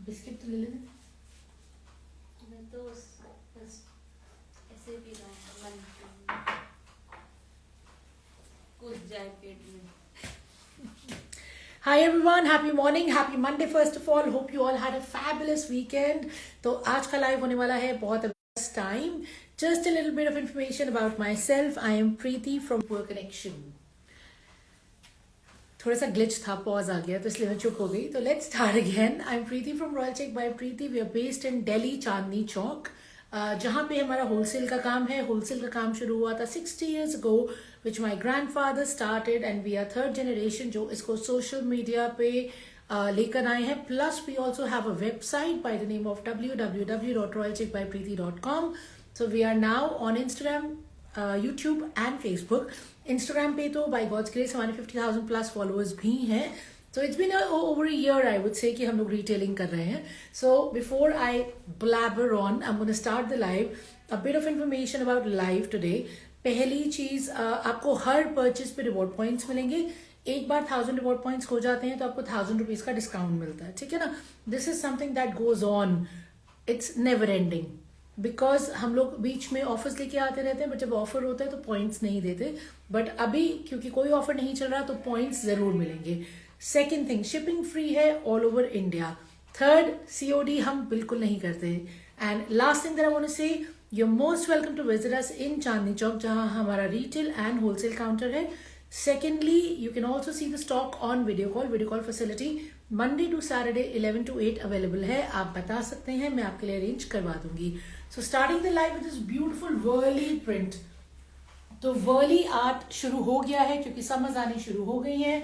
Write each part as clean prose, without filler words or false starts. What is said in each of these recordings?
Biscuit तो ले लेना। मैं तो बस ऐसे पी रहा हूँ, मन कूद जाए पेट में। Hi everyone, happy morning, happy Monday first of all. Hope you all had a fabulous weekend. तो आज का लाइव होने वाला है बहुत best time. Just a little bit of information about myself. I am Preeti from Poor Connection. थोड़ा सा glitch था, पॉज आ गया तो इसलिए मैं चुप हो गई. तो let's start again. I am Preeti from royal check by Preeti. We are based in Delhi Chandni Chowk, जहाँ पे हमारा होलसेल का काम है. होलसेल का काम शुरू हुआ था 60 years ago, which my grandfather started, and we are third generation जो इसको सोशल मीडिया पे लेकर आए हैं. Plus we also have a website by the name of www.royalcheckbypreeti.com. So we are now on Instagram, YouTube and Facebook. Instagram पे तो by God's grace हमारे 50,000 plus followers भी हैं. So it's been over a year, I would say, कि हम लोग retailing कर रहे हैं. So before I blabber on, I'm going to start the live. A bit of information about live today. पहली चीज, आपको हर परचेज पे रिवॉर्ड पॉइंट्स मिलेंगे. एक बार 1000 रिवॉर्ड पॉइंट्स हो जाते हैं तो आपको 1000 रुपीज का डिस्काउंट मिलता है. ठीक है ना. This is something that goes on. It's never ending, because हम लोग बीच में ऑफर्स लेके आते रहते हैं, बट जब ऑफर होता है तो पॉइंट्स नहीं देते. बट अभी क्योंकि कोई ऑफर नहीं चल रहा तो पॉइंट्स जरूर मिलेंगे. सेकेंड थिंग, शिपिंग फ्री है all over India. Third, COD हम बिल्कुल नहीं करते. And last thing that I want to say, you're most welcome to visit us in Chandni Chowk, जहां हमारा retail and wholesale counter है. Secondly, you can also see the stock on video call facility Monday to Saturday 11 to 8 available है. आप बता सकते हैं, मैं आपके लिए अरेंज करवा दूंगी. So starting the live with this beautiful Worli print. तो वर्ली आर्ट शुरू हो गया है क्योंकि समर्स आनी शुरू हो गई हैं.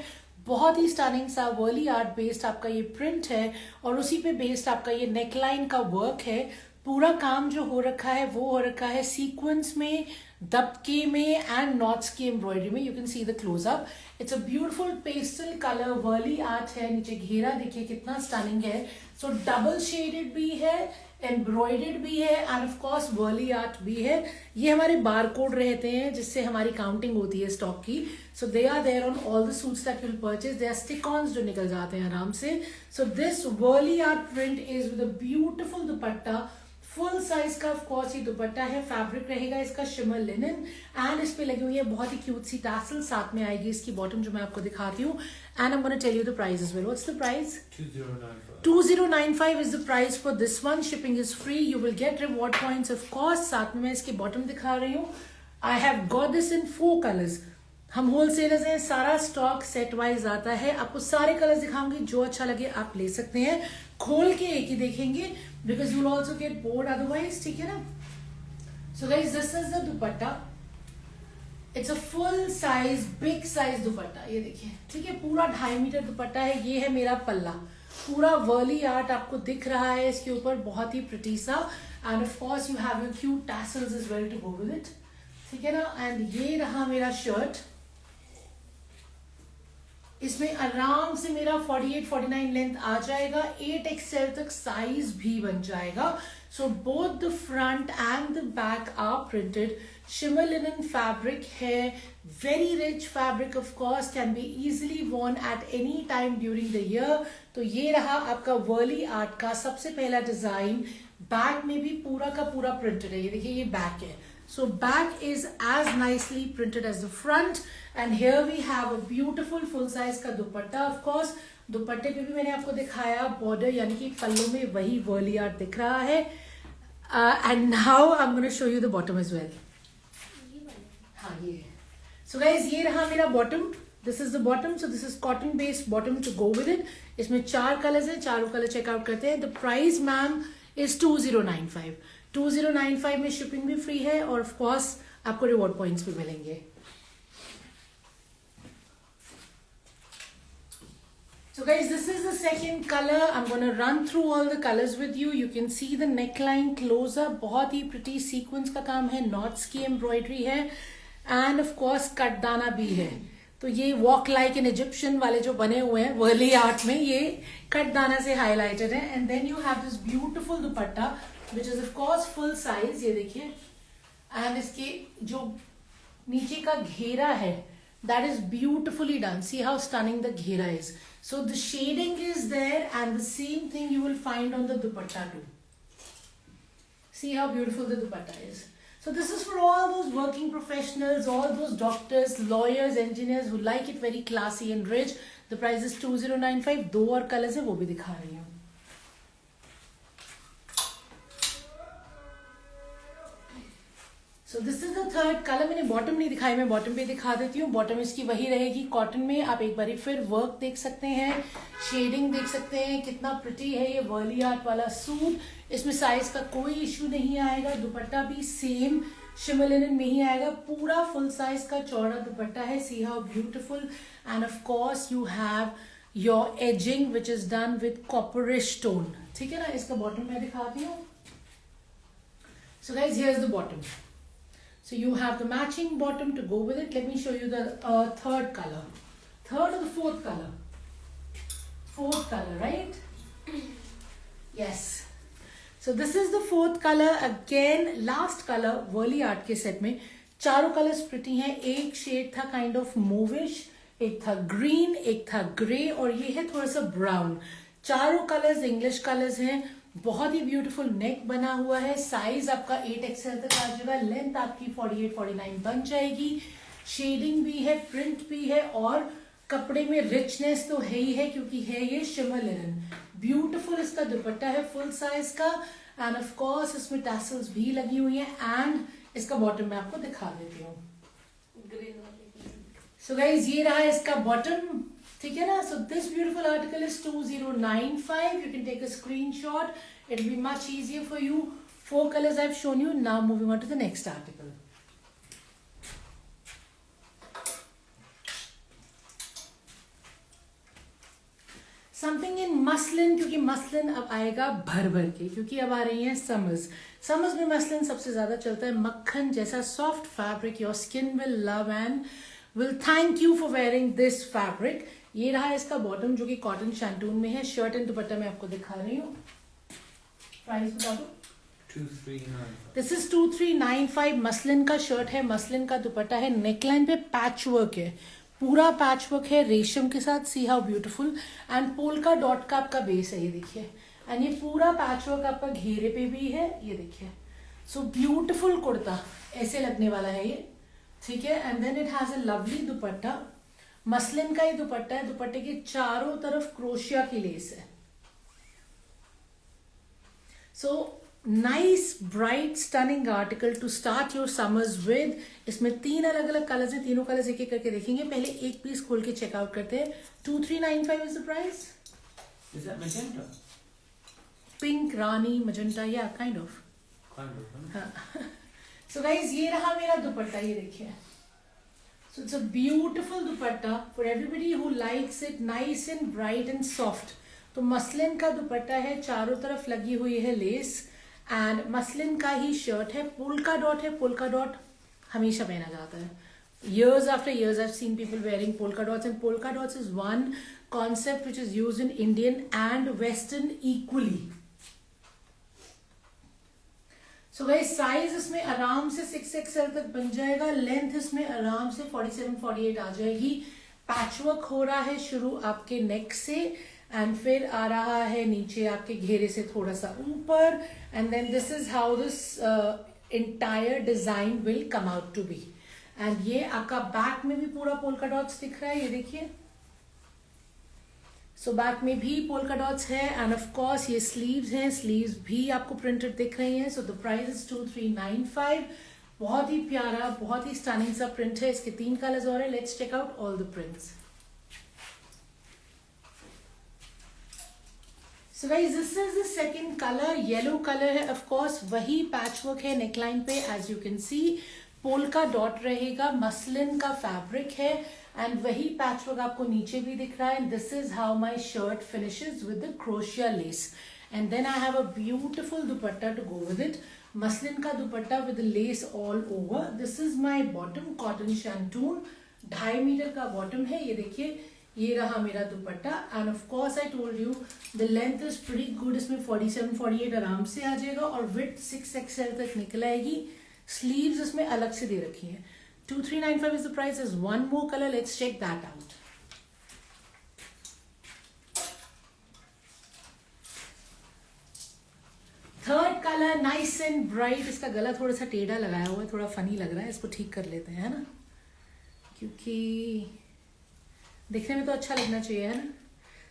बहुत ही स्टनिंग सा वर्ली आर्ट बेस्ड आपका ये प्रिंट है और उसी पे बेस्ड आपका ये नेकलाइन का वर्क है. पूरा काम जो हो रखा है वो हो रखा है सीक्वेंस में, दबके में एंड नॉट्स की एम्ब्रॉयडरी में. You can see the close up. It's a beautiful pastel colour Warli art है. नीचे घेरा देखिए कितना स्टनिंग है. सो डबल शेडेड भी है, एम्ब्रॉयडर्ड भी है and of course Warli art भी है. ये हमारे बारकोड रहते हैं जिससे हमारी काउंटिंग होती है स्टॉक की. So they are there on all the suits that will purchase. They are stick ons जो निकल जाते हैं आराम से. So this Warli art print is with a beautiful dupatta. Full size का ऑफ कोर्स ये दुपट्टा है. फैब्रिक रहेगा इसका शिमर लिनन एंड इस पे लगी हुई है बहुत ही क्यूट सी टैसल. साथ में आएगी इसकी बॉटम जो मैं आपको दिखाती हूँ. And I am gonna tell you the price as well. What's the price? 2095 is the price for this one. Shipping is free. You will get reward points of course. साथ में मैं इसकी बॉटम दिखा रही हूँ. I have got this in 4 colours. हम wholesalers हैं, सारा स्टॉक सेट वाइज आता है. आपको सारे कलर्स दिखाऊंगी, जो अच्छा लगे आप ले सकते हैं. खोल के एक ही देखेंगे because you will also get bored otherwise. ठीक है ना. सो guys, this is the dupatta. It's a full size big size दुपट्टा. ये देखिए, ठीक है, पूरा 2.5 मीटर दुपट्टा है. ये है मेरा पल्ला. पूरा वर्ली आर्ट आपको दिख रहा है इसके ऊपर, बहुत ही प्रिटी सा. And of course you have your cute tassels as well to go with it. ठीक है ना. एंड ये रहा मेरा शर्ट. इसमें आराम से मेरा 48-49 लेंथ आ जाएगा. 8XL तक साइज भी बन जाएगा. So both the front and the back are printed. Shimmer linen fabric है. Very rich fabric of course. Can be easily worn at any time during the year. तो ये रहा आपका वर्ली आर्ट का सबसे पहला डिजाइन. बैक में भी पूरा का पूरा प्रिंटेड है. ये देखिए, ये बैक है. So back is as nicely printed as the front, and here we have a beautiful full size का दुपट्टा. Of course दुपट्टे पे भी मैंने आपको दिखाया बॉर्डर, यानी कि पल्लों में वही वर्ली आर्ट दिख रहा है. And now I'm going to show you the bottom as well. हाँ, ये है. So guys, ये रहा मेरा bottom. This is the bottom. So this is cotton based bottom to go with it. इसमें 4 कलर्स हैं, चारों कलर चेकआउट करते हैं. The price ma'am is 2095. 2095 में शिपिंग भी फ्री है और ऑफ कोर्स आपको रिवॉर्ड पॉइंट्स भी मिलेंगे. So guys, this is the second color. I'm going to run through all the colors with you. You can see the neckline close up. बहुत ही pretty sequence का काम है. Knots की embroidery है and of course कटदाना भी है. तो ये walk like an Egyptian वाले जो बने हुए हैं वर्ली आर्ट में, ये कटदाना से highlighted है. And then you have this beautiful dupatta which is of course full size. ये देखिए. And इसके जो नीचे का घेरा है That is beautifully done. See how stunning the ghera is. So the shading is there, and the same thing you will find on the dupatta too. See how beautiful the dupatta is. So this is for all those working professionals, all those doctors, lawyers, engineers who like it very classy and rich. The price is 2095. दो और colours है, वो भी दिखा रही हूँ. सो this is the third colour. मैंने bottom नहीं दिखाई, मैं बॉटम पे दिखा देती हूँ. बॉटम इसकी वही रहेगी कॉटन में. आप एक बार फिर वर्क देख सकते हैं, शेडिंग देख सकते हैं, कितना प्रिटी है ये वर्ली आर्ट वाला सूट. इसमें साइज का कोई इश्यू नहीं आएगा. दुपट्टा भी सेम शिमर लिनन में ही आएगा. पूरा फुल साइज का चौड़ा दुपट्टा है. See how beautiful. And of course you have your ageing which is done with copperish tone. ठीक है ना. इसका बॉटम मैं दिखाती हूँ. So guys here is the bottom. So you have the matching bottom to go with it. Let me show you the third color. Third or the fourth color? Fourth color, right? Yes. So this is the fourth color. Again, last color Warli art के set में चारों colours pretty हैं. एक shade था kind of mauvish, एक था green, एक था ग्रे, और ये है थोड़ा सा ब्राउन. चारों कलर्स इंग्लिश कलर्स हैं. बहुत ही ब्यूटीफुल नेक बना हुआ है. साइज आपका 8XL तक आ जाएगा. लेंथ आपकी 48-49 बन जाएगी. शेडिंग भी है, प्रिंट भी है, और कपड़े में रिचनेस तो है ही है क्योंकि है ये शिमर लिनन. ब्यूटीफुल इसका दुपट्टा है फुल साइज का. एंड ऑफ कोर्स इसमें टैसल्स भी लगी हुई हैं. एंड इसका बॉटम मैं आपको दिखा देती हूँ. सो गाइज ये रहा इसका बॉटम. ठीक है ना. So this beautiful article is 2095. You can take a screenshot. It will be much easier for you. 4 colors I've shown you. Now moving on to the next article. Something in muslin, क्योंकि muslin अब आएगा भर भर के, क्योंकि अब आ रही है समर्स. समर्स में मसलिन सबसे ज्यादा चलता है. मक्खन जैसा soft fabric. Your skin will love and will thank you for wearing this fabric. ये रहा इसका बॉटम जो कि कॉटन शैंटून में है. शर्ट एंड दुपट्टा मैं आपको दिखा रही हूँ. प्राइस बता दो. 2395. This is 2395. मसलिन का शर्ट है, मसलिन का दुपट्टा है. नेकलाइन पे पैच वर्क है, पूरा पैच वर्क है रेशम के साथ. सी how beautiful. And polka dot का आपका बेस है, ये देखिए. एंड ये पूरा पैच वर्क आपका घेरे पे भी है, ये देखिए. सो ब्यूटीफुल कुर्ता ऐसे लगने वाला है ये. ठीक है. And then it has a lovely dupatta. Muslin का ही दुपट्टा है. दुपट्टे के चारों तरफ क्रोशिया की लेस है. So nice bright stunning article to start your summers with. इसमें 3 अलग अलग कलर्स हैं. तीनों कलर्स एक एक करके देखेंगे. पहले एक पीस खोल के चेकआउट करते हैं. 2395 is the price. Is that magenta? Pink, रानी, मजेंटा, या kind of. Kind of. Huh? हाँ. सो गाइज ये रहा मेरा दुपट्टा, ये देखिए. So it's a beautiful dupatta for everybody who likes it nice and bright and soft. तो मसलिन का दुपट्टा है, चारों तरफ लगी हुई है लेस. एंड मसलिन का ही शर्ट है. पोल्का डॉट है. पोल्का डॉट हमेशा पहना जाता है. Years after years I've seen people wearing polka dots, and polka dots is one concept which is used in Indian and Western equally. So guys size इसमें आराम से 6XL तक बन जाएगा. लेंथ इसमें आराम से 47-48 आ जाएगी. पैचवर्क हो रहा है शुरू आपके नेक से, एंड फिर आ रहा है नीचे आपके घेरे से थोड़ा सा ऊपर. And then this is how this entire design will come out to be. And ये आपका बैक में भी पूरा पोल्का डॉट्स दिख रहा है, ये देखिए. सो बैक में भी पोल्का डॉट्स है. एंड ऑफ कोर्स ये स्लीव्स हैं. स्लीव्स भी आपको प्रिंटेड दिख रही हैं. So the price is 2395. बहुत ही प्यारा, बहुत ही स्टनिंग सा प्रिंट है. इसके 3 कलर्स और है. Let's check out all the prints. So guys this is the second colour. Yellow colour है. ऑफ कोर्स वही पैचवर्क है नेकलाइन पे. As you can see polka dot रहेगा. मसलिन का फैब्रिक है. एंड वही पैचवर्क आपको नीचे भी दिख रहा है. This is how my shirt finishes with the crochet lace. And then I have a beautiful dupatta to go with it. Muslin का दुपट्टा with lace all over. This is my bottom cotton shantung. 2.5 metre का bottom है, ये देखिए. ये रहा मेरा dupatta. And of course I told you the length is pretty good. इसमें 47-48 आराम से आ जाएगा, और विड्थ 6XL तक निकल आएगी. स्लीव्स इसमें अलग से दे रखी है. 2395 is the price. There's one more color. Let's check that out. Third colour nice and bright. इसका गला थोड़ा सा टेढ़ा लगाया हुआ है, थोड़ा फनी लग रहा है. इसको ठीक कर लेते हैं, है ना, क्योंकि देखने में तो अच्छा लगना चाहिए, है ना.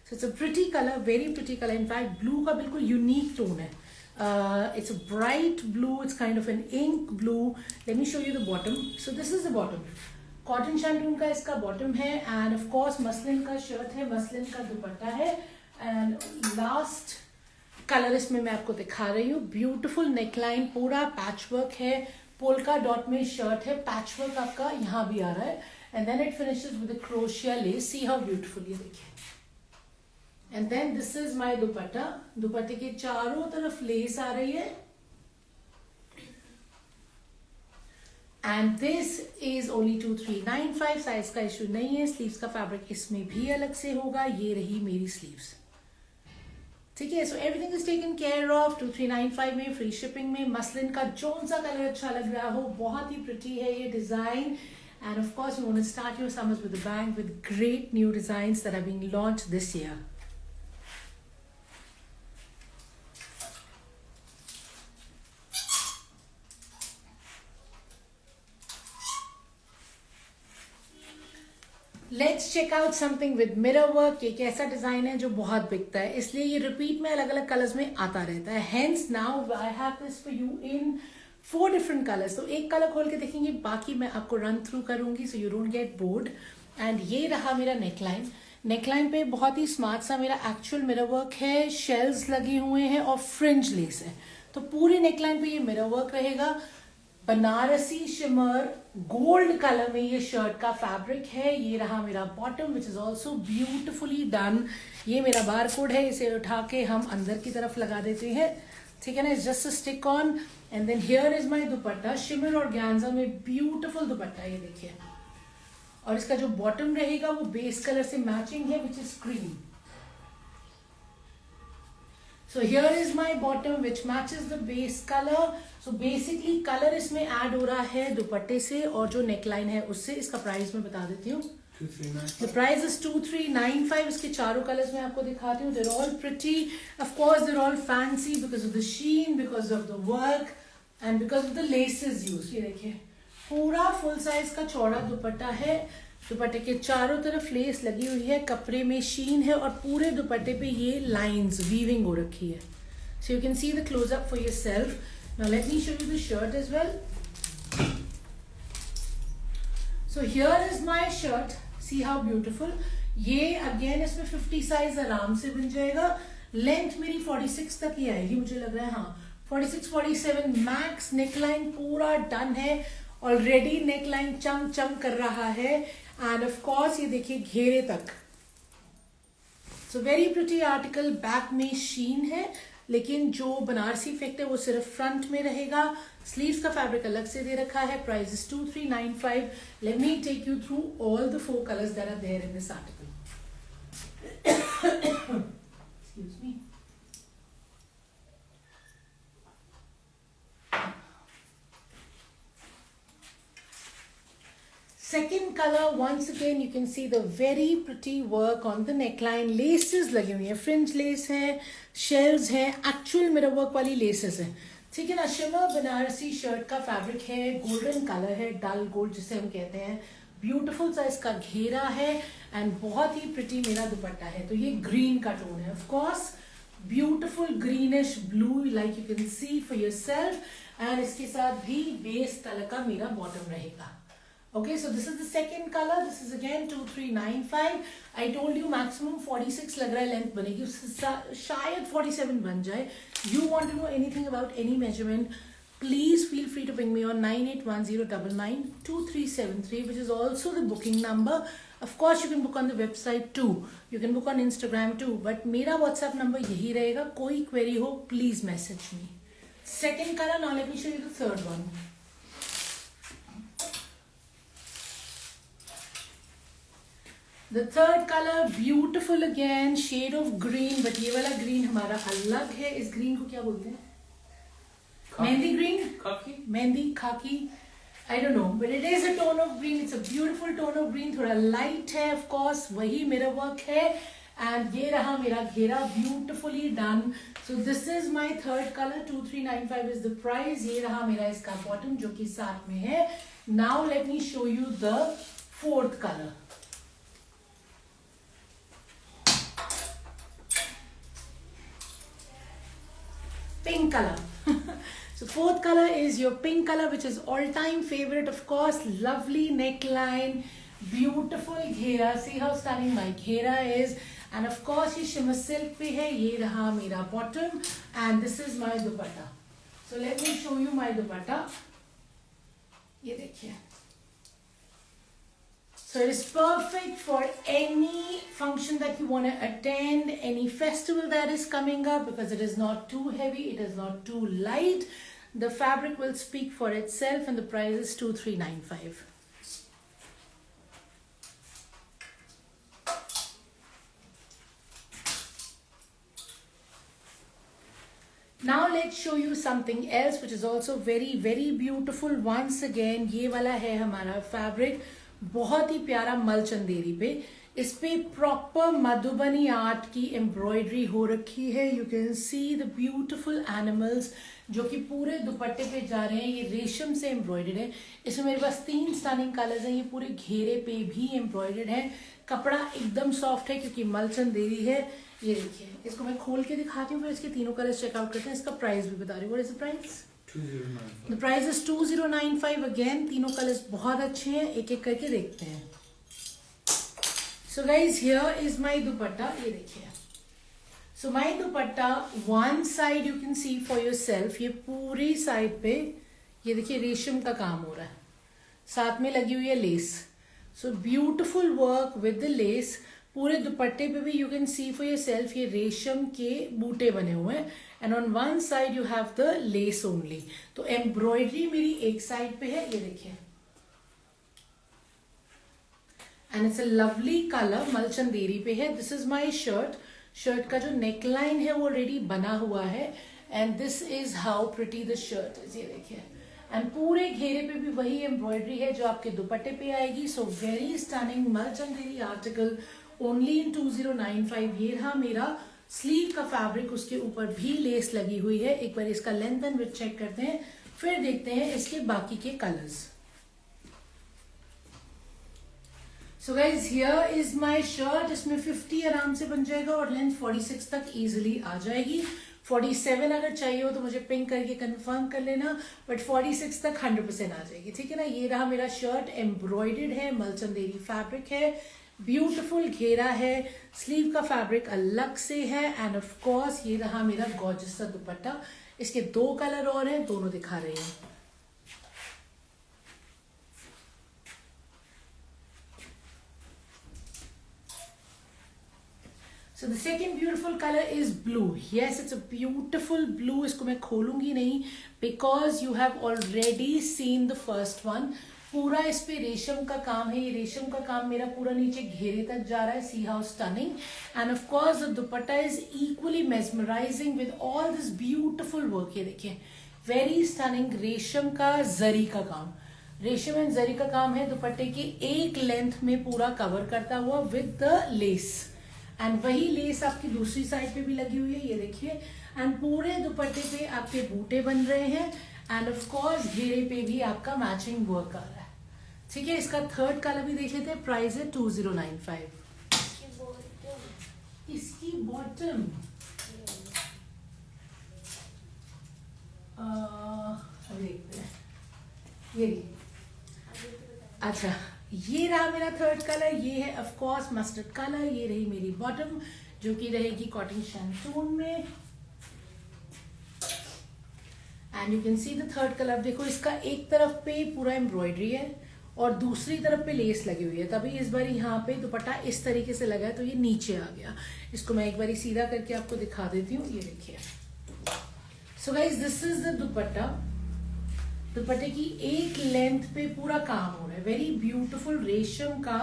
So it's a pretty colour, very pretty colour. In fact blue का बिल्कुल यूनिक टोन है. It's a bright blue. It's kind of an ink blue. Let me show you the bottom. So this is the bottom. Cotton shantung का इसका bottom है and of course muslin का shirt है, muslin का दुपट्टा है and last colour इसमें मैं आपको दिखा रही हूँ. ब्यूटीफुल नेकलाइन, पूरा पैचवर्क है, पोल्का डॉट में शर्ट है, पैचवर्क आपका यहाँ भी आ रहा है and then it finishes with crochet lace. See how beautiful, ये देखिए. And then this is my dupatta. दुपट्टे के चारों तरफ लेस आ रही है and this is only 2395. Size का इशू नहीं है. स्लीव्स का फैब्रिक इसमें भी अलग से होगा. ये रही मेरी स्लीव्स, ठीक है. So everything is taken care of. 2395 में, फ्री शिपिंग में. मसलिन का जोन सा कलर अच्छा लग रहा हो, बहुत ही प्रिटी है ये design. And of course we want to start your summers with a bang with great new designs that are being launched this year. Let's check out something with mirror work. एक ऐसा design है जो बहुत बिकता है, इसलिए ये repeat में अलग अलग कलर्स में आता रहता है. Hence now I have this for you in 4 different colours. तो एक कलर खोल के देखेंगे, बाकी मैं आपको रन थ्रू करूंगी so you don't get bored. And ये रहा मेरा नेकलाइन. नेकलाइन पे बहुत ही स्मार्ट सा मेरा एक्चुअल मिरर वर्क है, शेल्स लगे हुए हैं और फ्रिंज लेस है. तो पूरी नेकलाइन पे ये मिरर वर्क रहेगा. बनारसी शिमर गोल्ड कलर में ये शर्ट का फैब्रिक है. ये रहा मेरा bottom which is also beautifully done. ये मेरा बार कोड है, इसे उठा के हम अंदर की तरफ लगा देते हैं, ठीक है ना. It's just stick on. And then here is my dupatta. Shimmer और गैंजा में ब्यूटिफुल दुपट्टा, ये देखिए. और इसका जो बॉटम रहेगा वो बेस कलर से मैचिंग है which is cream. So here is my bottom which matches the base color. So basically color इसमें ऐड हो रहा है दुपट्टे से और जो नेकलाइन है उससे. इसका प्राइस मैं बता देती हूँ. 2395. The price is 2395. इसके चारों कलर्स मैं आपको दिखाती हूँ. They're all pretty. Of course they're all fancy because of the sheen, because of the work and because of the laces used. ये देखिए, पूरा फुल साइज का चौड़ा दुपट्टा है. दुपट्टे के चारों तरफ लेस लगी हुई है, कपड़े में शीन है और पूरे दुपट्टे पे ये लाइंस वीविंग हो रखी है. So you can see the close up for yourself. Now let me show you the shirt as well. So here is my shirt. See how beautiful. ये अगेन इसमें 50 साइज आराम से बन जाएगा. लेंथ मेरी 46 तक ही आएगी मुझे लग रहा है. हाँ, 46-47 मैक्स. नेकलाइन पूरा डन है ऑलरेडी. नेकलाइन चम चम कर रहा है एंड ऑफ कोर्स ये देखिए घेरे तक. सो वेरी प्रिटी आर्टिकल. बैक में शीन है लेकिन जो बनारसी इफेक्ट है वो सिर्फ फ्रंट में रहेगा. स्लीव्स का फैब्रिक अलग से दे रखा है. Price is 2395. Let me take you through all the 4 colours that are there in this article. Excuse me. Second color, once again you can see the very pretty work on the neckline. Laces लगी हुई है, fringe lace है, shells है, actual mirror work वाली laces है, ठीक है ना. शिमर बनारसी शर्ट का फैब्रिक है, गोल्डन कलर है, डल गोल्ड जिसे हम कहते हैं. ब्यूटीफुल सा इसका घेरा है एंड बहुत ही प्रिटी मेरा दुपट्टा है. तो ये ग्रीन का टोन है. Of course beautiful greenish blue like you can see for yourself. And इसके साथ भी बेस कलर का मेरा बॉटम रहेगा. Okay, so this is the second color. This is again 2395. I told you maximum 46 लग रहा है लेंथ बनेगी, उससे शायद 47 बन जाए. You want to know anything about any measurement? Please feel free to ping me on 9810992373, which is also the booking number. Of course, you can book on the website too. You can book on Instagram too. But मेरा WhatsApp number यही रहेगा. कोई query हो, please message me. Second color. Now let me show you the third one. The third color, beautiful again, shade of green, but ये वाला green हमारा अलग है. इस green को क्या बोलते हैं? मेहंदी ग्रीन, खाकी, मेहंदी खाकी. I don't know, but it is a tone of green. It's a beautiful tone of green. थोड़ा light है, of course. वही मेरा work है. And ये रहा मेरा घेरा, beautifully done. So this is my third color. 2395 is the price. ये रहा मेरा इसका bottom जो कि साथ में है. Now let me show you the fourth color. Pink color. So fourth color is your pink color, which is all-time favorite, of course. Lovely neckline, beautiful घेरा. See how stunning my घेरा is. And of course ये shimmer silk पे है. ये रहा मेरा bottom. And this is my dupatta. So let me show you my dupatta. ये देखिए. So it is perfect for any function that you want to attend, any festival that is coming up, because it is not too heavy, it is not too light. The fabric will speak for itself, and the price is 2395. Now let's show you something else which is also very very beautiful. Once again ये वाला है हमारा fabric, बहुत ही प्यारा मल चंदेरी पे. इस पे प्रॉपर मधुबनी आर्ट की एम्ब्रॉयडरी हो रखी है. You can see the beautiful animals जो कि पूरे दुपट्टे पे जा रहे हैं. ये रेशम से एम्ब्रॉयडर्ड है. इसमें मेरे पास 3 स्टनिंग कलर्स हैं. ये पूरे घेरे पे भी एम्ब्रॉयडर्ड है. कपड़ा एकदम सॉफ्ट है क्योंकि मल चंदेरी है. ये देखिए, इसको मैं खोल के दिखाती हूँ, फिर इसके तीनों कलर्स चेकआउट करते हैं. इसका प्राइस भी बता रही हूँ. What is the price? 2095. The price is 2095 again. तीनों कलर्स बहुत अच्छे हैं. एक एक करके देखते हैं. So guys, here is my dupatta. ये देखिए. So my dupatta, one side you can see for yourself. ये पूरी साइड पे ये देखिए रेशम का काम हो रहा है. साथ में लगी हुई है less. So beautiful work with the lace. पूरे दुपट्टे पे भी you can see for yourself ये रेशम के बूटे बने हुए हैं. And on one side you have the lace only. तो एम्ब्रॉयडरी मेरी एक साइड पे है. ये देखिए. And it's a lovely colour, Malchanderi पे है. This is my shirt. Shirt का जो नेकलाइन है वो ऑलरेडी बना हुआ है. And this is how pretty the shirt is. ये देखिए. एंड पूरे घेरे पे भी वही एम्ब्रॉयडरी है जो आपके दुपट्टे पे आएगी. So very stunning Malchanderi article, only in 2095. ये रहा मेरा स्लीव का फैब्रिक, उसके ऊपर भी लेस लगी हुई है. एक बार इसका लेंथ एंड विड्थ चेक करते हैं, फिर देखते हैं इसके बाकी के colours. So guys, here is my shirt. इसमें 50 आराम से बन जाएगा और लेंथ 46 तक इजिली आ जाएगी. 47 अगर चाहिए हो तो मुझे पिंक करके कंफर्म कर लेना, बट 46 तक 100% आ जाएगी. ठीक है ना. ये रहा मेरा शर्ट. एम्ब्रॉयडर्ड है, मलचंदेरी फैब्रिक है, ब्यूटीफुल घेरा है, स्लीव का फैब्रिक अलग से है. एंड ऑफ कोर्स ये रहा मेरा गॉर्जियस सा दुपट्टा. इसके 2 कलर और हैं, दोनों दिखा रही हूँ. So the second beautiful color is blue. Yes, it's a beautiful blue. इसको मैं खोलूंगी नहीं because you have already seen the first one. पूरा इस पे रेशम का काम है. ये रेशम का काम मेरा पूरा नीचे घेरे तक जा रहा है. See how stunning. And of course the dupatta is equally mesmerizing with all this beautiful work. ये देखिए, very stunning. रेशम का जरी का काम, रेशम एंड जरी का काम है. दुपट्टे की एक लेंथ में पूरा कवर करता हुआ with the lace. एंड वही लेस आपकी दूसरी साइड पे भी लगी हुई है. ये देखिए. एंड पूरे दुपट्टे पे आपके बूटे बन रहे हैं. एंड ऑफ कोर्स घेरे पे भी आपका मैचिंग वर्क आ रहा है. ठीक है. इसका थर्ड कलर भी देख लेते हैं. प्राइस है 2095. इसकी बॉटम देखते हैं. ये अच्छा, ये रहा मेरा थर्ड कलर. ये है ऑफ कोर्स मस्टर्ड कलर. ये रही मेरी बॉटम जो कि रहेगी कॉटन शैंटून में. And you can see the third colour. देखो, इसका एक तरफ पे पूरा एम्ब्रॉयडरी है और दूसरी तरफ पे लेस लगी हुई है. तभी इस बार यहाँ पे दुपट्टा इस तरीके से लगा है तो ये नीचे आ गया. इसको मैं एक बार सीधा करके आपको दिखा देती हूँ. ये देखिए. सो गाइज, दिस इज द दुपट्टा. दुपट्टे की एक लेंथ पे पूरा काम हो रहा है. वेरी ब्यूटीफुल रेशम का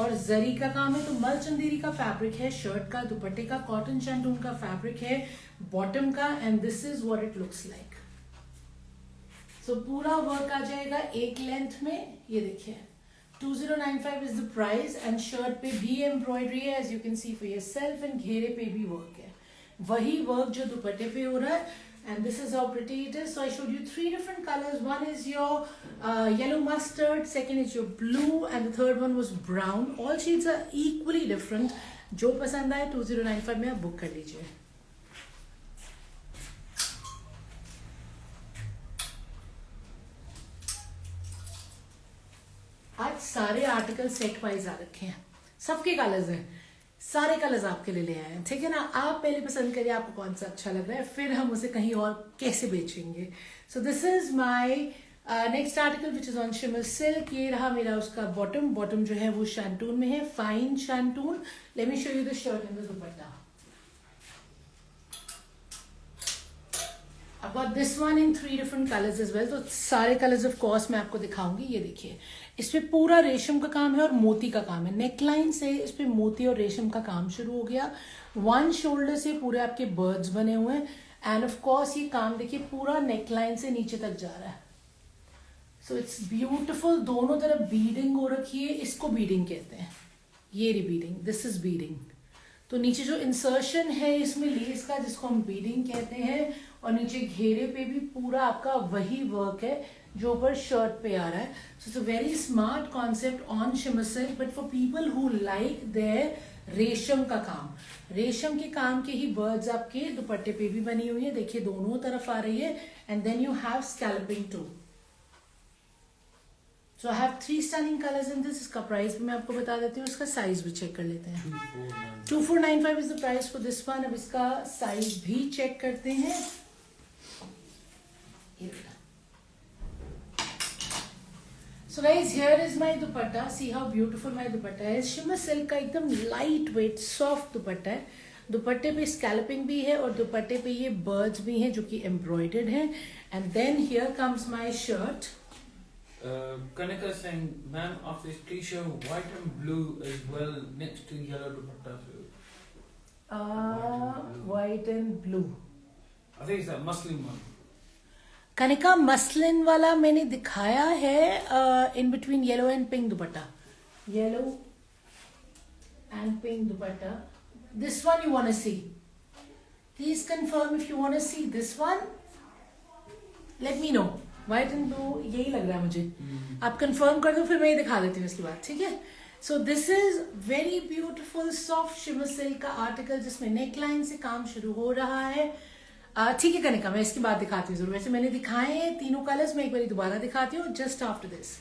और जरी का काम है. तो मलचंदेरी का फैब्रिक है शर्ट का. दुपट्टे का कॉटन शैंटून का फैब्रिक है बॉटम का. And this is what it looks like. So पूरा वर्क आ जाएगा एक लेंथ में, ये देखिए 2095 is the price and shirt पे भी एम्ब्रॉयडरी है as you can see for yourself and घेरे पे भी वर्क है, वही वर्क जो दुपट्टे पे हो रहा है. And this is how pretty it is. So I showed you 3 different colors. One is your yellow mustard, second is your blue, and the third one was brown. All shades are equally different. जो पसंद आए 2095 में आप book कर लीजिए. आज सारे article set wise आ रखे हैं, सबके कलर्स हैं, सारे कलर्स आपके लिए ले आए हैं, ठीक है ना. आप पहले पसंद करिए आपको कौन सा अच्छा लग रहा है, फिर हम उसे कहीं और कैसे बेचेंगे. सो this is my next article which is on shimmer silk. ये रहा मेरा उसका बॉटम जो है वो शैंटून में है, fine shantoon. Late me show you the shirt and the dupatta. I've got this one in 3 different colors as well. तो सारे कलर्स ऑफ कोर्स मैं आपको दिखाऊंगी. ये देखिए इसमें पूरा रेशम का काम है और मोती का काम है. नेकलाइन से इस पे मोती और रेशम का काम शुरू हो गया. 1 शोल्डर से पूरे आपके बर्ड्स बने हुए हैं एंड ऑफ कोर्स ये काम देखिए पूरा नेकलाइन से नीचे तक जा रहा है. So it's beautiful. दोनों तरफ बीडिंग हो रखी है, इसको बीडिंग कहते हैं. ये री बीडिंग, दिस इज बीडिंग. तो नीचे जो इंसर्शन है इसमें लेस का जिसको हम बीडिंग कहते हैं, और नीचे घेरे पे भी पूरा आपका वही वर्क है जो ऊपर शर्ट पे आ रहा है. So it's a very smart concept on shimmer silk but for people who like their रेशम का काम. रेशम के काम के ही बर्ड्स आपके दुपट्टे पे भी बनी हुई है, देखिए दोनों तरफ आ रही है. And then you have scalloping too. So I have 3 stunning colours in this. इसका प्राइस भी मैं आपको बता देती हूँ, इसका साइज भी चेक कर लेते हैं. 2495 is the price for this one. अब इसका साइज भी चेक करते हैं. So guys, here is my dupatta. See how beautiful my dupatta is. Shimmer silk का एकदम लाइट वेट सॉफ्ट दुपट्टा है. दुपट्टे पे स्कैल्पिंग भी है और दुपट्टे पे ये बर्ड्स भी हैं जो कि एम्ब्रॉयडर्ड हैं. And then here comes my shirt. Kanika is saying, ma'am, of this please show white and blue as well next to yellow dupatta. White and blue. I think it's that muslin one. Kanika muslin वाला मैंने दिखाया है in between yellow and pink dupatta. Yellow and pink dupatta. This one you want to see. Please confirm if you want to see this one. Let me know. White and blue यही लग रहा है मुझे. आप कंफर्म कर दो फिर मैं ये दिखा देती हूँ इसके बाद, ठीक है. सो this is very beautiful soft shimmer silk का आर्टिकल जिसमें नेकलाइन से काम शुरू हो रहा है. ठीक है कनिका, मैं इसके बाद दिखाती हूँ जरूर. वैसे मैंने दिखाए हैं तीनों कलर्स, मैं एक बार दोबारा दिखाती हूँ just after this.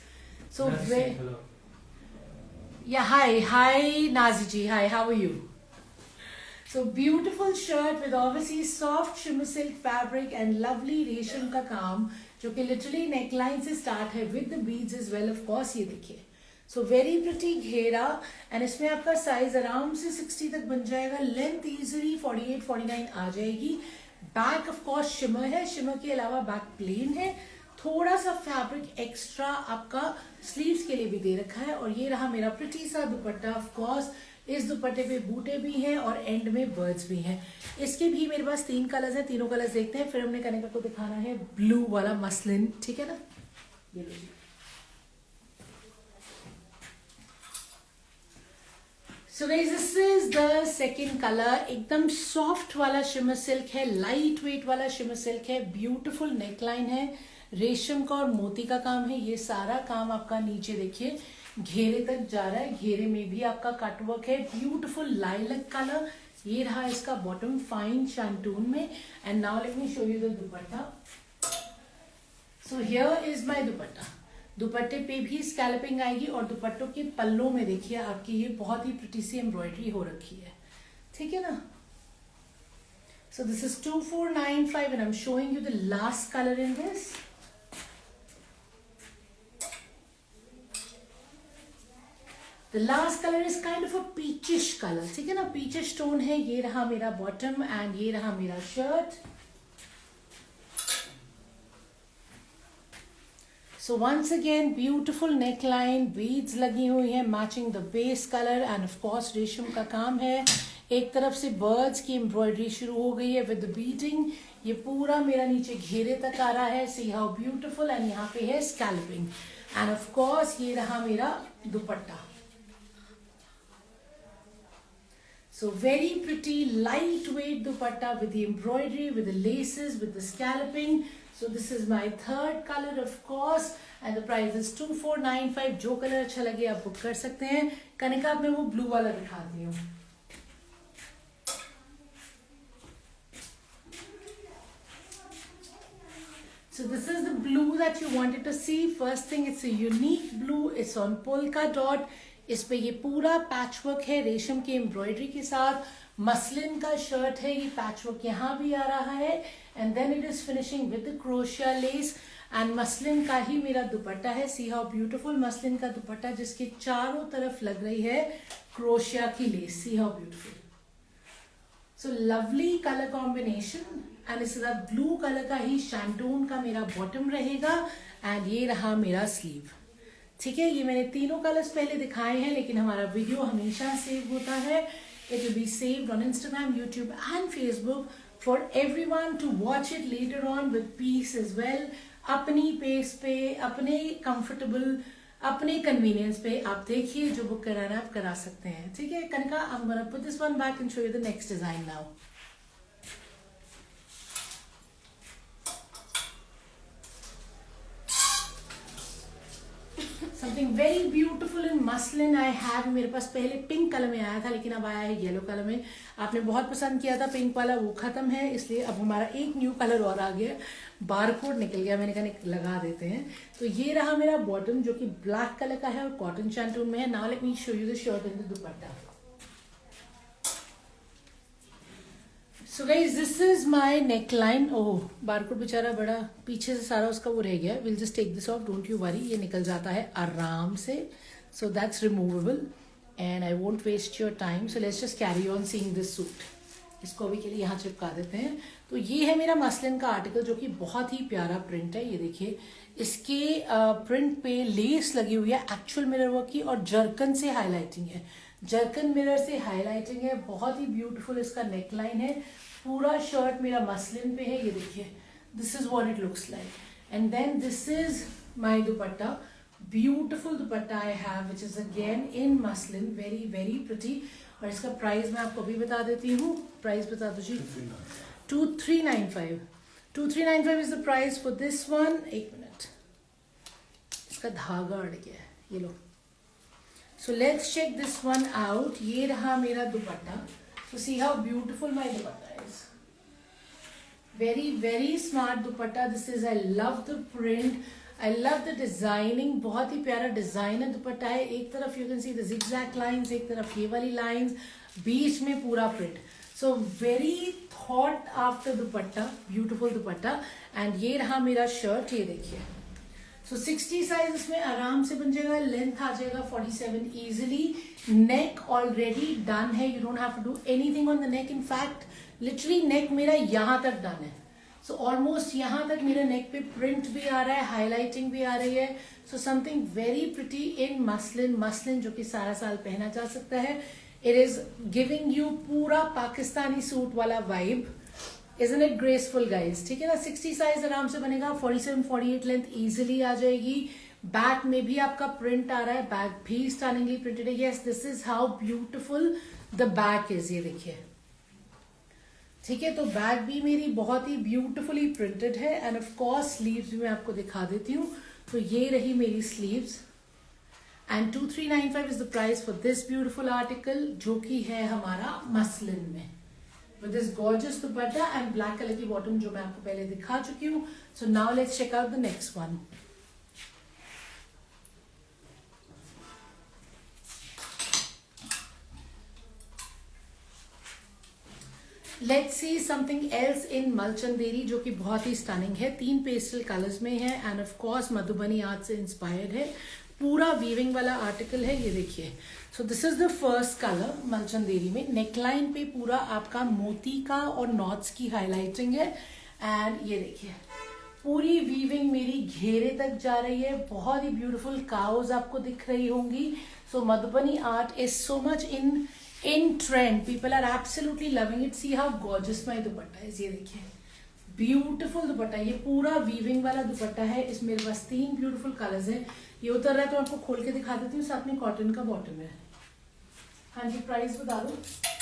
So yeah hi Naazi ji, hi, how are you. So beautiful shirt with obviously soft shimmer silk fabric and lovely रेशम का काम जो कि लिटरली नेकलाइन से स्टार्ट है with the beads as well of course. ये देखिए so very pretty घेरा एंड इसमें आपका साइज अराउंड से 60 तक बन जाएगा. लेंथ इजीली 48-49 आ जाएगी. बैक ऑफ कोर्स शिमर है, शिमर के अलावा बैक प्लेन है. थोड़ा सा फैब्रिक एक्स्ट्रा आपका स्लीव्स के लिए भी दे रखा है. और ये रहा मेरा प्रिटी सा दुपट्टा. ऑफ कोर्स इस दुपट्टे पे बूटे भी हैं और एंड में बर्ड्स भी हैं. इसके भी मेरे पास 3 कलर्स हैं, तीनों कलर्स देखते हैं. फिर हमने कनिका को दिखाना है ब्लू वाला मसलिन, ठीक है ना. ये लो. So guys, this is the second color. एकदम सॉफ्ट वाला शिमर सिल्क है, लाइट वेट वाला शिमर सिल्क है. ब्यूटीफुल नेकलाइन है, रेशम का और मोती का काम है. ये सारा काम आपका नीचे देखिए घेरे तक जा रहा है. घेरे में भी आपका कटवर्क है. Beautiful lilac colour. ये रहा इसका बॉटम फाइन शैंटून में. And now let me show you the dupatta. So here is my dupatta. दुपट्टे पे भी स्कैल्पिंग आएगी और दुपट्टों के पल्लों में देखिए आपकी ये बहुत ही प्रिटी सी एम्ब्रॉयडरी हो रखी है, ठीक है ना. सो this is 2495 and I am showing you the last colour in this. The last colour is kind of a peachish colour, ठीक है ना. पीचिश टोन है. ये रहा मेरा बॉटम एंड ये रहा मेरा shirt. So once again beautiful neckline, beads लगी हुई है matching the base color and of course रेशम का काम है. एक तरफ से birds की embroidery शुरू हो गई है with the beading. ये पूरा मेरा नीचे घेरे तक आ रहा है, सी हाउ ब्यूटिफुल, एंड यहाँ पे है स्कैल्पिंग, एंड ऑफ कोर्स ये रहा मेरा दुपट्टा. So very pretty lightweight dupatta with the embroidery, with the laces, with the scalloping. So this is my third color of course, and the price is 2495. जो colour अच्छा लगे आप book कर सकते हैं. कनिका मैं वो ब्लू वाला दिखाती हूँ. So this is the blue that you wanted to see. First thing, it's a unique blue. It's on polka dot. इस पे ये पूरा पैचवर्क है रेशम की एम्ब्रॉयडरी के साथ. मसलिन का शर्ट है, ये पैचवर्क यहाँ भी आ रहा है, and then it is finishing with the crochet lace, and muslin का ही मेरा दुपट्टा है. सी हाउ ब्यूटीफुल मसलिन का दुपट्टा जिसके चारों तरफ लग रही है क्रोशिया की less. See how beautiful. So lovely colour combination, and इसके साथ ब्लू कलर का ही शैंटून का मेरा बॉटम रहेगा, एंड ये रहा मेरा स्लीव. ठीक है, ये मैंने तीनों कलर्स पहले दिखाए हैं, लेकिन हमारा वीडियो हमेशा सेव होता है. It will be saved on Instagram, YouTube and Facebook for everyone to watch it later on with peace as well. अपनी पेस पे, अपने कंफर्टेबल, अपने कन्वीनियंस पे आप देखिए. जो बुक कराना आप करा सकते हैं. ठीक है कनिका, आई am gonna put this one back and show you the next design now. Something very beautiful in muslin I have. मेरे पास पहले पिंक कलर में आया था, लेकिन अब आया है येलो कलर में. आपने बहुत पसंद किया था पिंक वाला, वो खत्म है, इसलिए अब हमारा एक न्यू कलर और आ गया. बारकोड निकल गया, मैंने कहा लगा देते हैं. तो ये रहा मेरा बॉटम जो कि ब्लैक कलर का है और कॉटन शैंटून में है. Now let me show you the shirt and the dupatta. So guys this is my neckline. Oh, barcode बेचारा बड़ा पीछे से सारा उसका वो रह गया. Will just take this off, don't you worry, ये निकल जाता है आराम से. So that's removable and I won't waste your time. So let's just carry on seeing this suit. इसको अभी के लिए यहाँ चिपका देते हैं. तो ये है मेरा मसलिन का आर्टिकल जो कि बहुत ही प्यारा प्रिंट है. ये देखिए, इसके प्रिंट पे लेस लगी हुई है एक्चुअल मिरर वर्क की, और जर्कन से हाईलाइटिंग है. जर्कन मिरर से हाईलाइटिंग है. बहुत ही ब्यूटीफुल इसका नेकलाइन है. पूरा शर्ट मेरा मसलिन पे है. ये देखिए, this is what it looks like. And then this is my dupatta. Beautiful dupatta I have which is again in muslin. Very very pretty. और इसका प्राइस मैं आपको अभी बता देती हूँ. प्राइस बता दो जी. 2395. 2395 is the price for this one. एक मिनट, इसका धागा अड़ गया है. ये लो. So let's check this one out. ये रहा मेरा दुपट्टा. So see how beautiful my dupatta is. Very very smart dupatta. This is, I love the print. I love the designing. बहुत ही प्यारा डिजाइनर दुपट्टा है. एक तरफ you can see the zigzag lines, एक तरफ ये वाली lines, बीच में पूरा print. So very thought after dupatta, beautiful dupatta. And ये रहा मेरा शर्ट. ये देखिए, सो 60 साइज इसमें आराम से बन जाएगा. लेंथ आ जाएगा 47 इजिली. नेक ऑलरेडी डन है. You don't have to do anything on the neck. In fact literally neck मेरा यहाँ तक डन है. सो ऑलमोस्ट यहाँ तक मेरे नेक पे प्रिंट भी आ रहा है, हाईलाइटिंग भी आ रही है. सो समथिंग वेरी प्रिटी इन मसलिन. मसलिन जो कि सारा साल पहना जा सकता है. इट इज गिविंग यू पूरा पाकिस्तानी सूट वाला vibe. Isn't it graceful guys? ठीक है ना. 60 साइज आराम से बनेगा. 47-48 लेंथ इजिली आ जाएगी. बैक में भी आपका प्रिंट आ रहा है. बैक भी स्टनिंगली प्रिंटेड है. Yes, this is how beautiful the back is. ये देखिए, ठीक है. तो बैक भी मेरी बहुत ही ब्यूटिफुली प्रिंटेड है. एंड ऑफ कोर्स स्लीव्स भी मैं आपको दिखा देती हूँ. तो ये रही मेरी sleeves. And 2395 is the price for this beautiful article जो कि है हमारा मसलिन में. with this gorgeous dupatta and black color की bottom जो मैं आपको पहले दिखा चुकी हूँ. So now let's check out the next one. Let's see something else in मलचंदेरी जो कि बहुत ही स्टनिंग है. 3 पेस्टल कलर्स में है and of course Madhubani art से इंस्पायर्ड है. पूरा वीविंग वाला आर्टिकल है. ये देखिए, so this is the first colour Malchanderi में. नेकलाइन पे पूरा आपका मोती का और नॉट्स की हाईलाइटिंग है. एंड ये देखिए, पूरी वीविंग मेरी घेरे तक जा रही है. बहुत ही ब्यूटीफुल काउज आपको दिख रही होंगी. So Madhubani art is so much in trend. People are absolutely loving it. See how gorgeous my dupatta is. ये देखिए, ब्यूटीफुल दुपट्टा, ये पूरा वीविंग वाला दुपट्टा है। इसमें मेरे पास 3 ब्यूटीफुल कलर्स हैं। ये उतर रहा है तो आपको खोल के दिखा देती हूँ। साथ में कॉटन का बॉटम है। हाँ जी, प्राइस बता दो।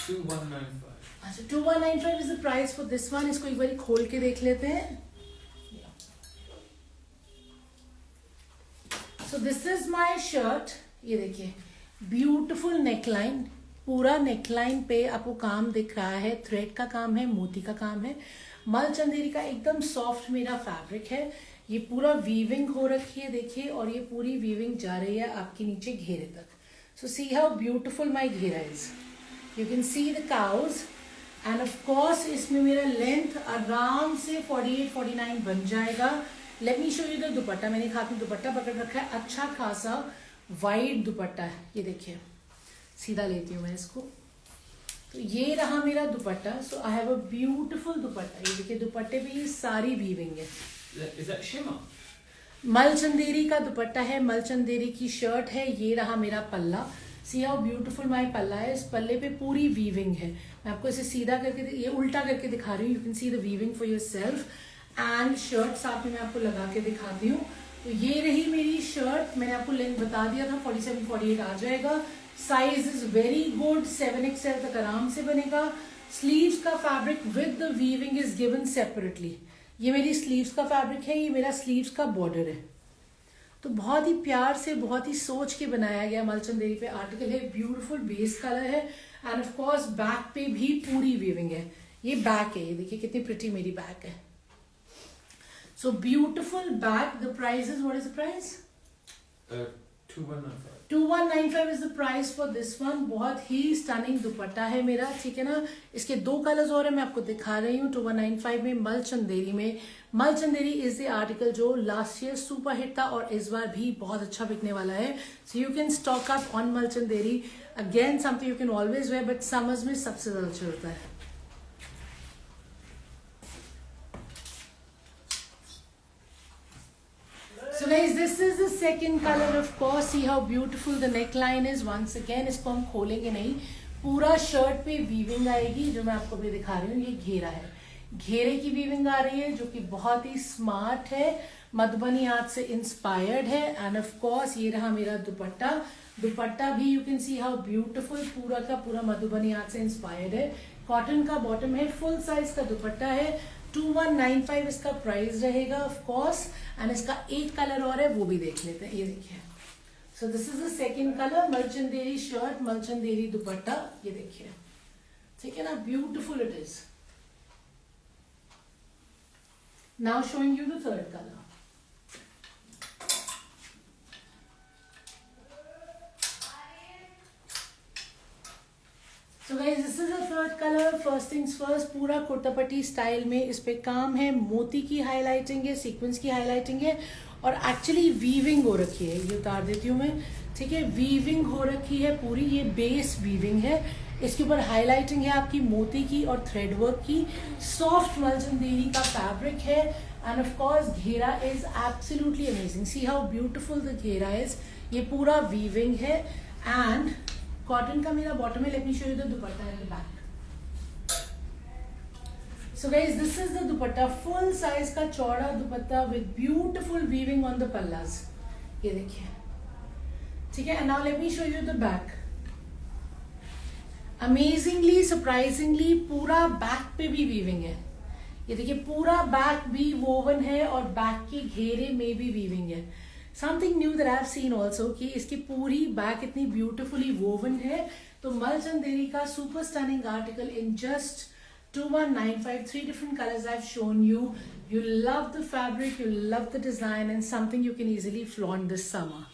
2195. अच्छा, 2195 is the price for this one. इसको एक बार खोल के देख लेते हैं। सो दिस इज माय शर्ट। ये देखिए, ब्यूटीफुल नेकलाइन, पूरा नेकलाइन पे आपको काम दिख रहा है, थ्रेड का काम है, मोती का काम है, मल चंदेरी का एकदम सॉफ्ट मेरा फैब्रिक है। ये पूरा वीविंग हो रखी है देखिए, और ये पूरी वीविंग जा रही है आपके नीचे घेरे तक। सो सी हाउ ब्यूटीफुल माई घेरा is. You can see the cows and of course इसमें मेरा लेंथ आराम से 48-49 बन जाएगा। Late me show you the दुपट्टा। मैंने एक हाथ में दुपट्टा पकड़ रखा है, अच्छा खासा वाइड दुपट्टा है। ये देखिए, सीधा लेती हूँ मैं इसको। तो ये रहा मेरा दुपट्टा। सो आई हैव अ ब्यूटीफुल दुपट्टा। ये देखिए, दुपट्टे पे ये सारी वीविंग है। Is that shimmer? मलचंदेरी का दुपट्टा है, मलचंदेरी की शर्ट है। ये रहा मेरा पल्ला। सी हाउ ब्यूटीफुल माई पल्ला है। इस पल्ले पे पूरी वीविंग है। मैं आपको इसे सीधा करके, ये उल्टा करके दिखा रही हूँ। You can see the weaving for your self. And shirt साथ में मैं आपको लगा के दिखाती हूँ। तो ये रही मेरी शर्ट। मैंने आपको लेंथ बता दिया था, 47-48 आ जाएगा। Size is very good, 7XL तक आराम से बनेगा। स्लीव्स का fabric with the weaving is given separately. ये मेरी स्लीव्स का फैब्रिक है, ये मेरा स्लीव्स का बॉर्डर है। तो बहुत ही प्यार से, बहुत ही सोच के बनाया गया मलचंदेरी पे आर्टिकल है। ब्यूटीफुल बेस कलर है एंड ऑफ कोर्स बैक पे भी पूरी वीविंग है। ये बैक है, ये देखिए कितनी प्रिटी मेरी बैक है। So beautiful back. The price is, what is the price? 2195. 2195 is the price for this one. बहुत ही स्टनिंग दुपट्टा है मेरा, ठीक है ना। इसके 2 कलर्स और है, मैं आपको दिखा रही हूँ। 2195 में मलचंदेरी में। मलचंदेरी इज द आर्टिकल जो लास्ट ईयर सुपर हिट था और इस बार भी बहुत अच्छा बिकने वाला है। So you can stock up on Malchanderi. Again something you can always wear, but summers में सबसे ज्यादा चलता है। So guys, this is the second color of course. See how beautiful the neckline is. Once again, इसको हम खोलेंगे नहीं, पूरा शर्ट पे वीविंग आएगी जो मैं आपको भी दिखा रही हूँ। ये घेरा है, घेरे की वीविंग आ रही है जो कि बहुत ही स्मार्ट है, मधुबनी आर्ट से इंस्पायर्ड है। एंड ऑफ कोर्स ये रहा मेरा दुपट्टा। दुपट्टा भी you can C how beautiful, पूरा का पूरा मधुबनी आर्ट से इंस्पायर्ड है। कॉटन का बॉटम है, फुल साइज का दुपट्टा है। 2195 इसका प्राइस रहेगा ऑफ कोर्स। एंड इसका एक कलर और है, वो भी देख लेते हैं। ये देखिए, so this is the second colour. Malchanderi shirt, Malchanderi dupatta. ये देखिए, ठीक है ना, beautiful it is. Now showing you the third colour. So guys, this is the third color. First things first, पूरा कुर्तापट्टी स्टाइल में इस पे काम है। मोती की हाईलाइटिंग है, सीक्वेंस की हाईलाइटिंग है और एक्चुअली वीविंग हो रखी है। ये उतार देती हूँ मैं, ठीक है। वीविंग हो रखी है पूरी, ये बेस वीविंग है। इसके ऊपर हाईलाइटिंग है आपकी मोती की और थ्रेड वर्क की। सॉफ्ट मलचंदेरी का फैब्रिक है एंड ऑफ कोर्स घेरा is absolutely amazing. C how beautiful the घेरा इज। ये पूरा वीविंग है एंड कॉटन का मेरा बॉटम है। Let me show you the dupatta at the back. So guys, this is the dupatta, full size का चौड़ा dupatta with beautiful weaving on the pallus. ये देखिए, ठीक है। And now let me show you the back. Amazingly, surprisingly पूरा back पे भी weaving है। ये देखिए, पूरा बैक भी वोवन है और बैक के घेरे में भी वीविंग है। Something knew that I have seen also कि इसकी पूरी बैक इतनी ब्यूटिफुली वोवन है। तो मलचंदेरी का super stunning article in just 2195, 3 different colors I've shown you. You love the fabric, you love the design, and something you can easily flaunt this summer.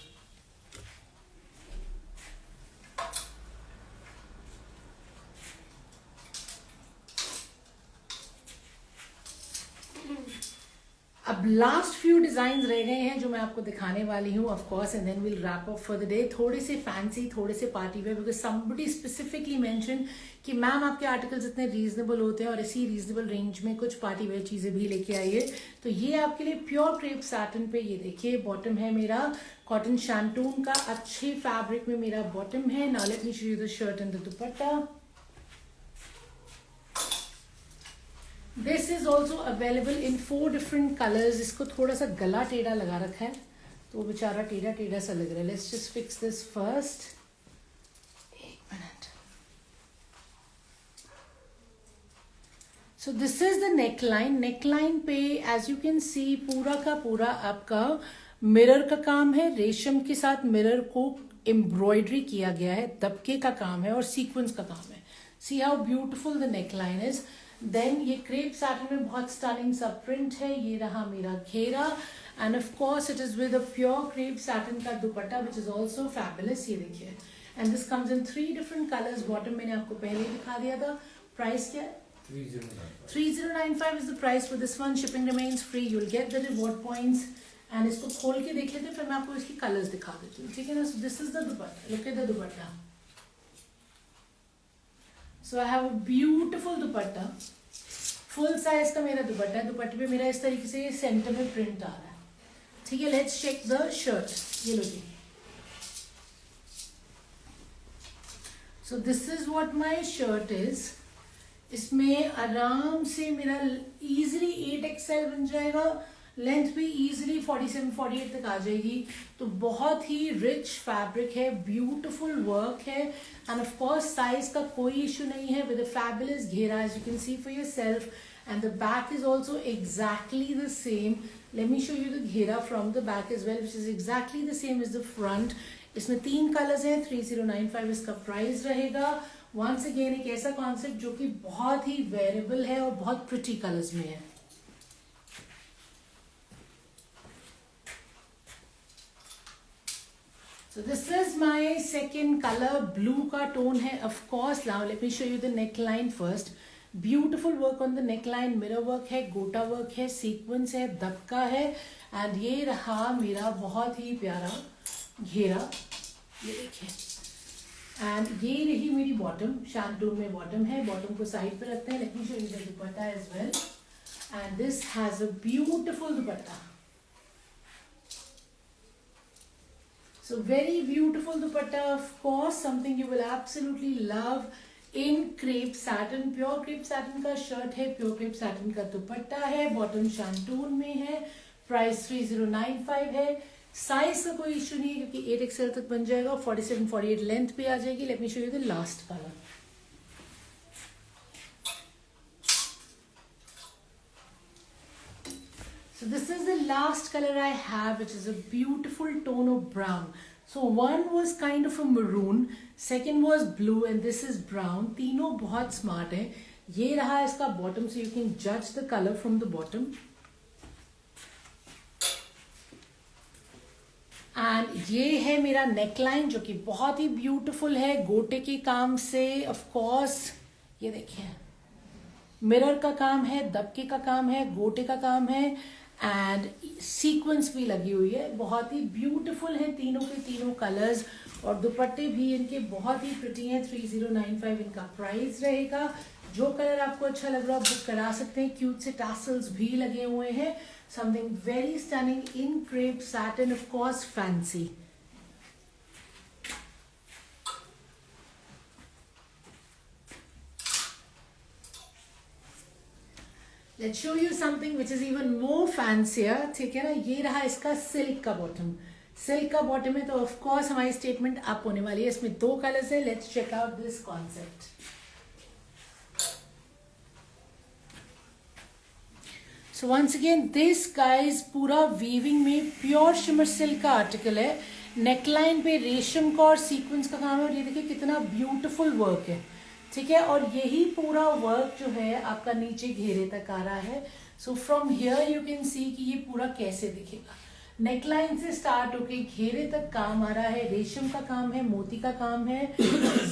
अब last few design रह गए हैं जो मैं आपको दिखाने वाली हूँ of course, and then will wrap up for the day. थोड़े से फैंसी, थोड़े से party wear, because somebody specifically mention कि मैम आपके आर्टिकल्स इतने रीजनेबल होते हैं और इसी रीजनेबल रेंज में कुछ पार्टी वेयर चीजें भी लेके आइए। तो ये आपके लिए प्योर क्रेप सैटिन पे, ये देखिए बॉटम है मेरा कॉटन शैंटून का, अच्छे फैब्रिक में मेरा बॉटम है। Now let me show you the shirt and the dupatta. This is also available in 4 different colours. इसको थोड़ा सा गला टेढ़ा लगा रखा है तो बेचारा टेढ़ा टेढ़ा सा लग रहा है. Let's just fix this first. एक minute. So this is the neckline. Neckline पे एज यू कैन सी पूरा का पूरा आपका मिरर का काम है. रेशम के साथ मिरर को एम्ब्रॉयडरी किया गया है. दबके का काम है और सीक्वेंस का काम है. See how beautiful the neckline is. Then ये क्रेप सैटिन में बहुत स्टनिंग सा प्रिंट है. ये रहा मेरा घेरा and of course it is with a pure crepe satin का dupatta which is also fabulous. ये देखिए and this comes in 3 different colours. Bottom मैंने आपको पहले दिखा दिया था. प्राइस क्या है? 3095 is the price for this one. Shipping remains free. You'll get the reward points. And इसको खोल के देख लेते हैं फिर मैं आपको इसकी कलर्स दिखा देती हूँ. ठीक है ना. So this is the dupatta. Look at the dupatta. So I have a beautiful dupatta. Full size का मेरा दुपट्टा है. दुपट्टे पे मेरा इस तरीके से सेंटर में प्रिंट आ रहा है. ठीक है. Let's check the shirt. ये लो जी. So this is what my shirt is. इसमें आराम से मेरा इजीली 8XL बन जाएगा. लेंथ भी इजीली 47-48 तक आ जाएगी. तो बहुत ही रिच फैब्रिक है. ब्यूटीफुल वर्क है एंड ऑफ कोर्स साइज का कोई इशू नहीं है. विद अ फैबुलस घेरा as you can see for yourself and the back is also exactly the same. Let me show you the घेरा from the back as well which is exactly the same as the front. इसमें 3 colours हैं. 3095 इसका price रहेगा. Once again एक ऐसा concept जो कि बहुत ही वेरेबल है और बहुत प्रिटी कलर्स में है. So this is my second color. Blue का टोन है. Of course now let me show you the neckline first. Beautiful work on the neckline. mirror work है, गोटा वर्क है, सीक्वेंस है, दबका है एंड ये रहा मेरा बहुत ही प्यारा घेरा. ये देखिए एंड ये रही मेरी बॉटम. शैंटून में बॉटम है. बॉटम को साइड पे रखते हैं. Let me show you the dupatta as well and this has a beautiful dupatta. So very beautiful dupatta, of course, something you will absolutely love in crepe satin. Pure crepe satin का shirt है. Pure crepe satin का दुपट्टा है. Bottom shantoon में है. Price 3095 है. Size का कोई issue नहीं है क्योंकि 8XL तक बन जाएगा. 47-48 लेंथ पे आ जाएगी. Late me show you the last colour. So this is the last color I have, which is a beautiful tone of brown. So one was kind of a maroon, second was blue, and this is brown. तीनों बहुत smart है. ये रहा इसका bottom, so you can judge the color from the bottom. And ये है मेरा neckline जो कि बहुत ही beautiful है. गोटे के काम से, of course, ये देखिए मिरर का काम है, दबके का काम है, गोटे का काम है एंड सीक्वेंस भी लगी हुई है. बहुत ही ब्यूटीफुल है तीनों के तीनों कलर्स और दुपट्टे भी इनके बहुत ही प्रिटी हैं. 3095 इनका प्राइस रहेगा. जो कलर आपको अच्छा लग रहा है बुक करा सकते हैं. क्यूट से टैसल्स भी लगे हुए हैं. Something very stunning in crepe satin, of course fancy. Let's show you something which is even more fancier. ठीक है ना. ये रहा इसका सिल्क का बॉटम. सिल्क का बॉटम है तो ऑफ कोर्स हमारी स्टेटमेंट अप होने वाली है. इसमें 2 कलर्स है. Let's check out this concept. So once again this guys पूरा वीविंग में प्योर शिमर सिल्क का आर्टिकल है. नेकलाइन पे रेशम का और सीक्वेंस का काम है और ये देखिए कितना ब्यूटीफुल वर्क है. ठीक है. और यही पूरा वर्क जो है आपका नीचे घेरे तक आ रहा है. So from here you can सी कि ये पूरा कैसे दिखेगा. नेकलाइन से स्टार्ट होके घेरे तक काम आ रहा है. रेशम का काम है, मोती का काम है,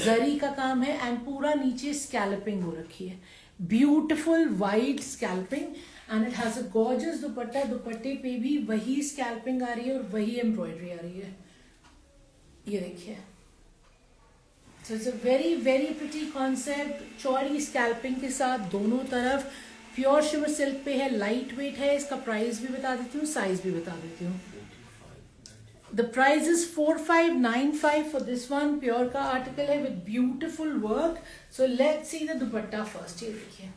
जरी का काम है एंड पूरा नीचे स्कैल्पिंग हो रखी है. Beautiful white scalloping and it has a gorgeous dupatta. दुपट्टे पे भी वही स्कैल्पिंग आ रही है और वही एम्ब्रॉयडरी आ रही है. ये देखिए. So it's a very very pretty concept. चौड़ी स्कैल्पिंग के साथ दोनों तरफ. प्योर शिमर सिल्क पे है. लाइट वेट है. इसका प्राइस भी बता देती हूँ, साइज भी बता देती हूँ. The price is 4595 for this one. Pure का आर्टिकल है with beautiful work. So let's see the dupatta first. ये देखिए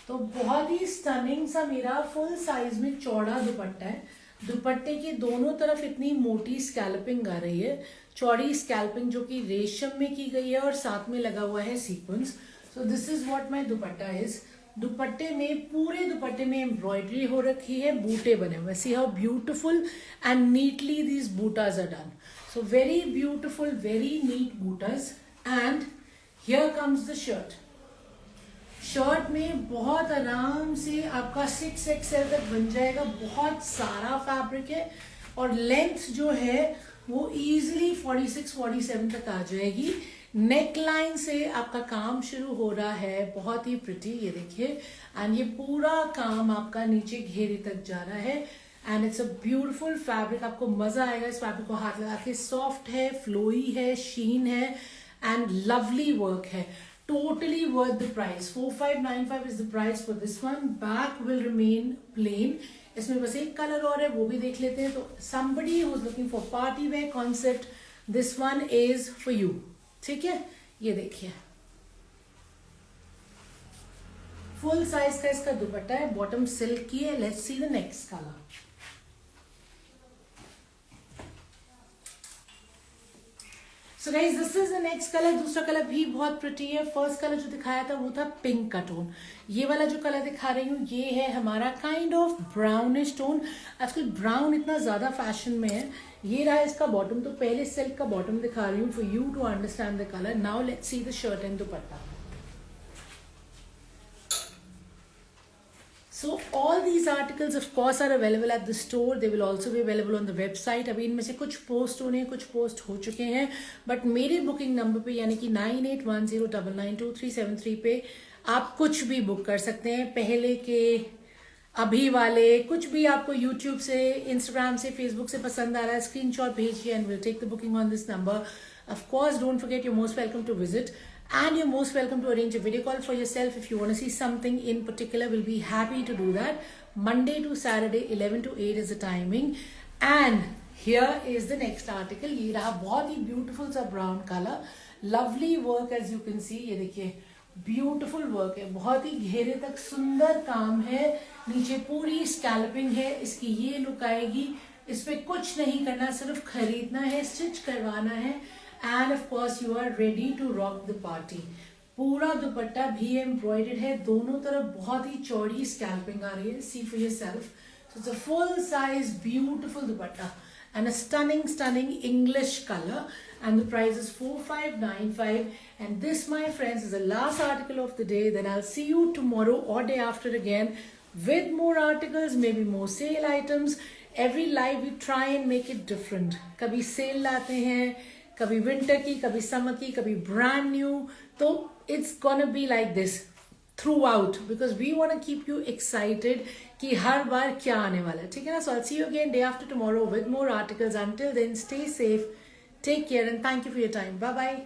तो बहुत ही स्टनिंग सा मेरा फुल साइज में चौड़ा दुपट्टा है। दुपट्टे के दोनों तरफ इतनी मोटी स्कैल्पिंग आ रही है, चौड़ी स्कैल्पिंग जो कि रेशम में की गई है और साथ में लगा हुआ है sequence. So this is what my dupatta is. दुपट्टे में, पूरे दुपट्टे में एम्ब्रॉयडरी हो रखी है, बूटे बने हुए। See how beautiful and neatly these बूटाज are done. So very beautiful, very neat बूटाज। And here comes the shirt. Shirt में बहुत आराम से आपका 6XL तक बन जाएगा। बहुत सारा फैब्रिक है और लेंथ जो है वो इजीली 46-47 तक आ जाएगी। नेक लाइन से आपका काम शुरू हो रहा है, बहुत ही प्रिटी, ये देखिए। एंड ये पूरा काम आपका नीचे घेरे तक जा रहा है। And it's a beautiful fabric, आपको मजा आएगा इस फैब्रिक को हाथ लगा के। सॉफ्ट है, फ्लोई है, शीन है एंड लवली वर्क है। Totally worth the price. 4595 is the price for this one. Back will remain plain. इसमें बस एक कलर और है, वो भी देख लेते हैं। तो somebody who is looking for party wear concept, this one is for you. ठीक है, ये देखिए फुल साइज का इसका दुपट्टा है, बॉटम सिल्क की है। Let's see the next colour. So guys this is the next colour. दूसरा कलर भी बहुत प्रिटी है। फर्स्ट कलर जो दिखाया था वो था पिंक का टोन। ये वाला जो कलर दिखा रही हूँ ये है हमारा काइंड ऑफ ब्राउनिश टोन। आजकल ब्राउन इतना ज्यादा फैशन में है। ये रहा इसका बॉटम। तो पहले सिल्क का बॉटम दिखा रही हूँ for you to understand the colour. Now let's see the shirt and dupatta. So all these articles of course are available at the store. They will also be available on the website. अभी इनमें से कुछ post होने, कुछ post हो चुके हैं, but मेरे बुकिंग नंबर पे यानी कि 9810992373 पे आप कुछ भी बुक कर सकते हैं। पहले के, अभी वाले, कुछ भी आपको YouTube से, Instagram से, Facebook से पसंद आ रहा है, स्क्रीनशॉट भेजिए and will take the booking on this number. Of course, don't forget you're most welcome to visit. And you're most welcome to arrange a video call for yourself if you want to see something in particular. We'll be happy to do that. Monday to Saturday 11 to 8 is the timing. And here is the next article. ये रहा बहुत ही beautiful सा brown color. Lovely work as you can see. ये देखिए beautiful work है, बहुत ही घेरे तक सुंदर काम है। नीचे पूरी scalping है, इसकी ये लुक आएगी। इस पे कुछ नहीं करना, सिर्फ खरीदना है, स्टिच करवाना है। And of course you are ready to rock the party. पूरा दुपट्टा भी एम्ब्रॉयडर्ड है, दोनों तरफ बहुत ही चौड़ी स्कैल्पिंग आ रही है। See for yourself. So it's a full size beautiful dupatta and a stunning English color, and the price is 4595. And this, my friends, is the last article of the day. Then I'll see you tomorrow or day after again with more articles, maybe more sale items. Every live we try and make it different. कभी sale लाते हैं, कभी winter की, कभी summer की, कभी brand new. तो it's gonna be like this throughout because we want to keep you excited कि हर बार क्या आने वाला है। ठीक है ना? So I see you again day after tomorrow with more articles. Until then stay safe, take care and thank you for your time. Bye bye.